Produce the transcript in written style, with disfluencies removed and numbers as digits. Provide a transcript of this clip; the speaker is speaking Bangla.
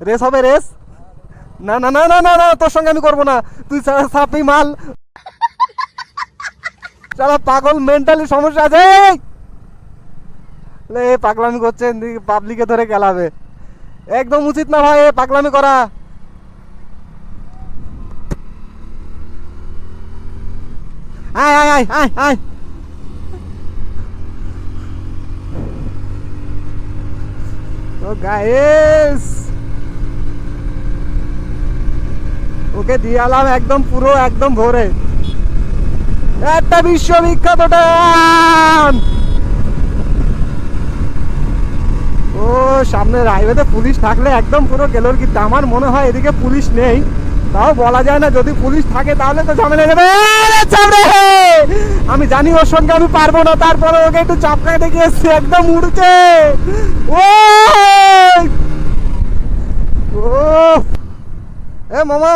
রেস হবে রেস। না না না না না না, তোর সঙ্গে আমি করবো না, তুই সাপি মাল। সারা পাগল, মেন্টালি সমস্যা আছে। পাগলামি করছে, পাবলিকে ধরে গেলাবে, একদম উচিত না ভাই পাগলামি করা। আয় আয় আয় আয় আয়। তো গাইস ওকে দিয়ে আলাম একদম পুরো একদম ভোরে একটা বিশ্ববিখ্যাত টান। ও সামনের হাইওয়েতে পুলিশ থাকলে একদম পুরো গেলোর, কিন্তু আমার মনে হয় এদিকে পুলিশ নেই, তাও বলা যায় না, যদি পুলিশ থাকে তাহলে তো ঝামেলা যাবে। আমি জানি ওর সঙ্গে আমি পারবো না, তারপরে ওকে একটু চাপকায় দেখে এসছি, একদম উড়ছে। ও ও এ মামা